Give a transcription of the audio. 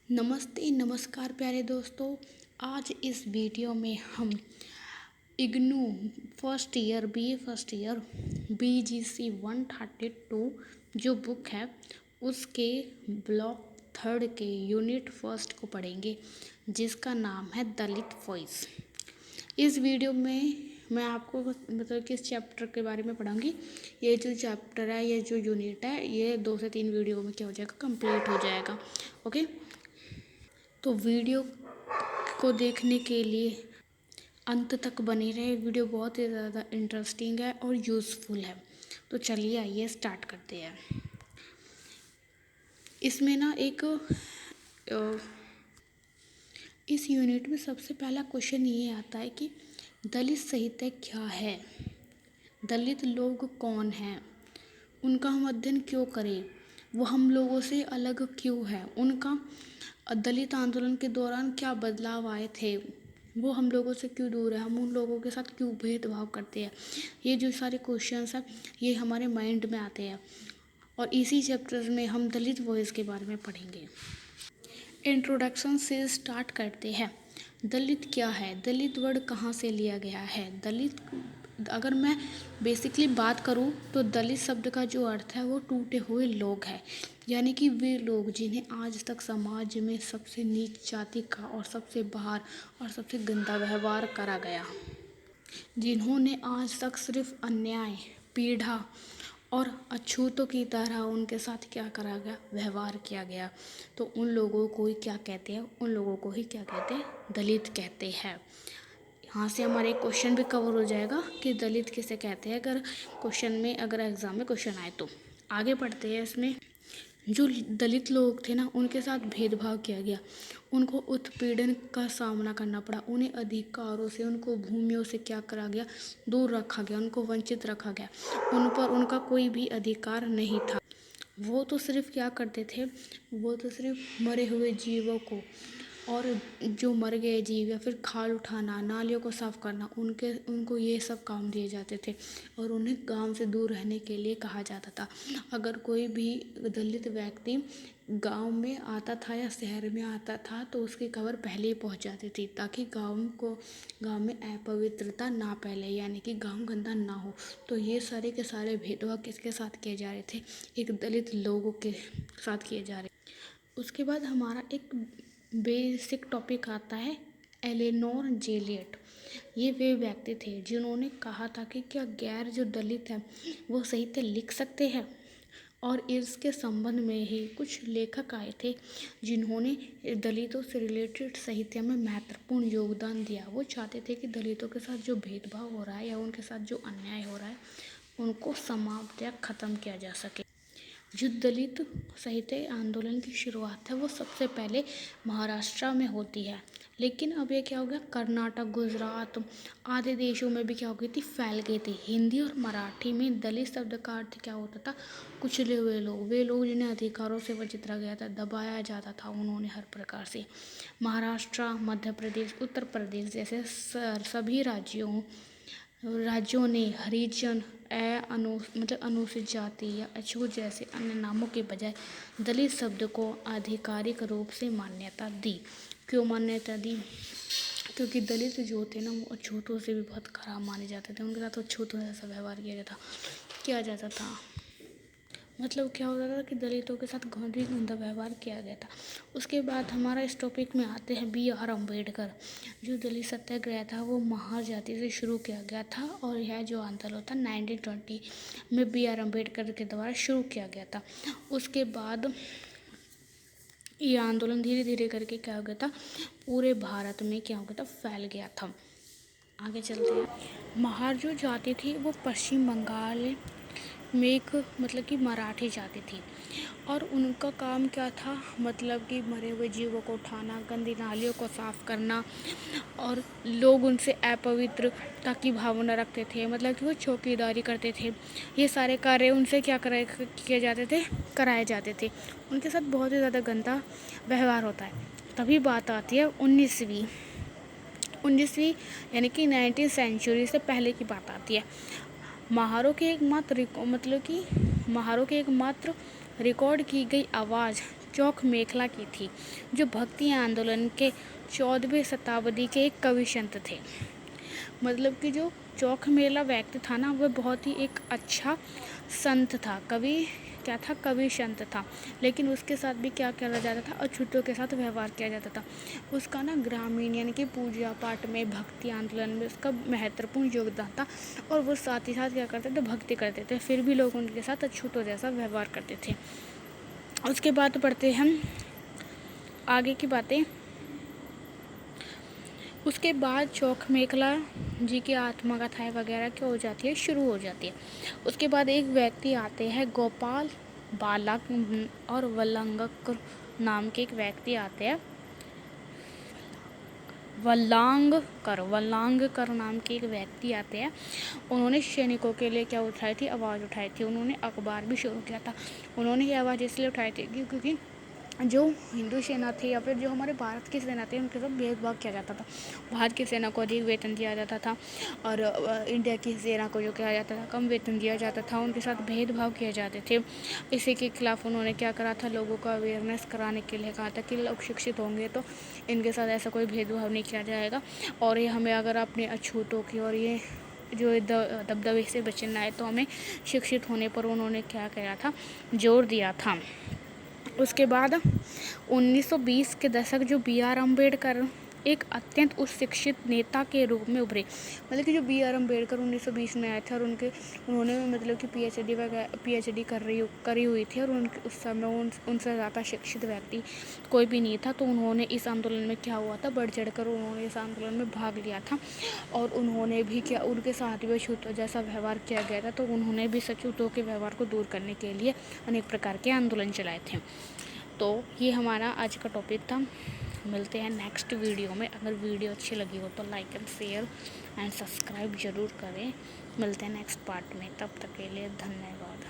नमस्ते नमस्कार प्यारे दोस्तों। आज इस वीडियो में हम इग्नू फर्स्ट ईयर BGC 132 जो बुक है उसके ब्लॉक थर्ड के यूनिट फर्स्ट को पढ़ेंगे, जिसका नाम है दलित वॉइस। इस वीडियो में मैं आपको मतलब किस चैप्टर के बारे में पढ़ाऊंगी। ये जो चैप्टर है, ये जो यूनिट है, ये 2 से 3 वीडियो में क्या हो जाएगा, कंप्लीट हो जाएगा। ओके, तो वीडियो को देखने के लिए अंत तक बने रहे। वीडियो बहुत ही ज़्यादा इंटरेस्टिंग है और यूज़फुल है। तो चलिए आइए स्टार्ट करते हैं। इसमें ना इस यूनिट में सबसे पहला क्वेश्चन ये आता है कि दलित साहित्य क्या है, दलित लोग कौन हैं, उनका हम अध्ययन क्यों करें, वो हम लोगों से अलग क्यों है, उनका दलित आंदोलन के दौरान क्या बदलाव आए थे, वो हम लोगों से क्यों दूर है, हम उन लोगों के साथ क्यों भेदभाव करते हैं। ये जो सारे क्वेश्चंस हैं ये हमारे माइंड में आते हैं और इसी चैप्टर में हम दलित वॉइस के बारे में पढ़ेंगे। इंट्रोडक्शन से स्टार्ट करते हैं। दलित क्या है, दलित वर्ड कहाँ से लिया गया है। दलित, अगर मैं बेसिकली बात करूँ तो दलित शब्द का जो अर्थ है वो टूटे हुए लोग हैं, यानी कि वे लोग जिन्हें आज तक समाज में सबसे नीच जाति का और सबसे बाहर और सबसे गंदा व्यवहार करा गया, जिन्होंने आज तक सिर्फ अन्याय, पीड़ा और अछूतों की तरह उनके साथ क्या करा गया, व्यवहार किया गया। तो उन लोगों को ही क्या कहते हैं, उन लोगों को ही क्या कहते हैं, दलित कहते हैं। यहाँ से हमारा एक क्वेश्चन भी कवर हो जाएगा कि दलित किसे कहते हैं, अगर क्वेश्चन में, अगर एग्ज़ाम में क्वेश्चन आए तो। आगे पढ़ते हैं। इसमें जो दलित लोग थे ना, उनके साथ भेदभाव किया गया, उनको उत्पीड़न का सामना करना पड़ा, उन्हें अधिकारों से, उनको भूमियों से क्या करा गया, दूर रखा गया, उनको वंचित रखा गया, उन पर उनका कोई भी अधिकार नहीं था। वो तो सिर्फ क्या करते थे, वो तो सिर्फ मरे हुए जीवों को और जो मर गए जीव या फिर खाल उठाना, नालियों को साफ करना, उनको ये सब काम दिए जाते थे और उन्हें गांव से दूर रहने के लिए कहा जाता था। अगर कोई भी दलित व्यक्ति गांव में आता था या शहर में आता था तो उसकी खबर पहले ही पहुंच जाती थी, ताकि गांव में अपवित्रता ना फैले, यानी कि गांव गंदा ना हो। तो ये सारे के सारे भेदभाव किसके साथ किए जा रहे थे, एक दलित लोगों के साथ किए जा रहे। उसके बाद हमारा एक बेसिक टॉपिक आता है, एलेनोर जेलियट। ये वे व्यक्ति थे जिन्होंने कहा था कि क्या गैर जो दलित है वो साहित्य लिख सकते हैं, और इसके संबंध में ही कुछ लेखक आए थे जिन्होंने दलितों से रिलेटेड साहित्य में महत्वपूर्ण योगदान दिया। वो चाहते थे कि दलितों के साथ जो भेदभाव हो रहा है या उनके साथ जो अन्याय हो रहा है उनको समाप्त या ख़त्म किया जा सके। जो दलित साहित्य आंदोलन की शुरुआत है वो सबसे पहले महाराष्ट्र में होती है, लेकिन अब ये क्या हो गया, कर्नाटक, गुजरात आदि देशों में भी क्या हो गई थी, फैल गई थी। हिंदी और मराठी में दलित शब्द का अर्थ क्या होता था, कुचले हुए लोग, वे लोग जिन्हें अधिकारों से वंचित रखा गया था, दबाया जाता था उन्होंने हर प्रकार से। महाराष्ट्र, मध्य प्रदेश, उत्तर प्रदेश जैसे सभी राज्यों ने हरिजन, अनुसूचित जाति या अछूत जैसे अन्य नामों के बजाय दलित शब्द को आधिकारिक रूप से मान्यता दी। क्यों मान्यता दी, क्योंकि दलित जो थे ना वो अछूतों से भी बहुत खराब माने जाते थे, उनके साथ अछूतों जैसा व्यवहार किया जाता था। मतलब क्या होता था कि दलितों के साथ गंदा व्यवहार किया गया था। उसके बाद हमारा इस टॉपिक में आते हैं BR अम्बेडकर। जो दलित सत्याग्रह था वो महार जाति से शुरू किया गया था और यह जो आंदोलन था 1920 में BR अम्बेडकर के द्वारा शुरू किया गया था। उसके बाद ये आंदोलन धीरे धीरे करके क्या हो गया था, पूरे भारत में क्या हो गया था, फैल गया था। आगे चलते हैं। महार जो जाति थी वो पश्चिम बंगाल में एक मतलब कि मराठी जाति थी और उनका काम क्या था, मतलब कि मरे हुए जीवों को उठाना, गंदी नालियों को साफ करना, और लोग उनसे अपवित्रता की भावना रखते थे, मतलब कि वो चौकीदारी करते थे। ये सारे कार्य उनसे क्या किए जाते थे, कराए जाते थे। उनके साथ बहुत ही ज़्यादा गंदा व्यवहार होता है। तभी बात आती है 19वीं यानी कि 19th सेंचुरी से पहले की बात आती है। महारों के एकमात्र रिकॉर्ड की गई आवाज़ चौक मेखला की थी, जो भक्ति आंदोलन के 14वीं शताब्दी के एक कवि संत थे। मतलब कि जो चौक मेला व्यक्ति था ना, वह बहुत ही एक अच्छा संत था, कवि क्या था, कवि संत था। लेकिन उसके साथ भी क्या किया जाता था, अछूतों के साथ व्यवहार किया जाता था। उसका ना ग्रामीण यानी कि पूजा पाठ में, भक्ति आंदोलन में उसका महत्वपूर्ण योगदान था। और वो साथ ही साथ क्या करते थे, भक्ति करते थे, फिर भी लोग उनके साथ अछूतों जैसा व्यवहार करते थे। उसके बाद पढ़ते हैं हम आगे की बातें। उसके बाद चौक मेखला जी की आत्मकथाएँ वगैरह क्या हो जाती है, शुरू हो जाती है। उसके बाद एक व्यक्ति आते हैं, गोपाल बालक और वल्लंगकर नाम के एक व्यक्ति आते हैं। वल्लांगकर नाम के एक व्यक्ति आते हैं। उन्होंने सैनिकों के लिए क्या उठाई थी, आवाज़ उठाई थी। उन्होंने अखबार भी शुरू किया था। उन्होंने ये आवाज़ इसलिए उठाई थी क्योंकि जो हिंदू सेना थी या फिर जो हमारे भारत की सेना थी, उनके साथ भेदभाव किया जाता था। भारत की सेना को अधिक वेतन दिया जाता था और इंडिया की सेना को जो किया जाता था, कम वेतन दिया जाता था। उनके साथ भेदभाव किए जाते थे। इसी के खिलाफ उन्होंने क्या करा था, लोगों को अवेयरनेस कराने के लिए कहा था कि लोग शिक्षित होंगे तो इनके साथ ऐसा कोई भेदभाव नहीं किया जाएगा, और ये हमें अगर अपने अछूतों की और ये जो दबदबे से बचना है तो हमें शिक्षित होने पर उन्होंने क्या किया था, जोर दिया था। उसके बाद 1920 के दशक जो बी.आर. अम्बेडकर एक अत्यंत उच्च शिक्षित नेता के रूप में उभरे। मतलब कि जो बी.आर. अम्बेडकर 1920 में आए थे और उन्होंने मतलब कि पीएचडी करी हुई थी, और उस समय उनसे ज़्यादा शिक्षित व्यक्ति कोई भी नहीं था। तो उन्होंने इस आंदोलन में क्या हुआ था, बढ़ चढ़ कर उन्होंने इस आंदोलन में भाग लिया था, और उन्होंने भी क्या, उनके साथ भी अछूतों जैसा व्यवहार किया गया था। तो उन्होंने भी अछूतों के व्यवहार को दूर करने के लिए अनेक प्रकार के आंदोलन चलाए थे। तो ये हमारा आज का टॉपिक था। मिलते हैं नेक्स्ट वीडियो में। अगर वीडियो अच्छी लगी हो तो like and share and subscribe ज़रूर करें। मिलते हैं नेक्स्ट पार्ट में, तब तक के लिए धन्यवाद।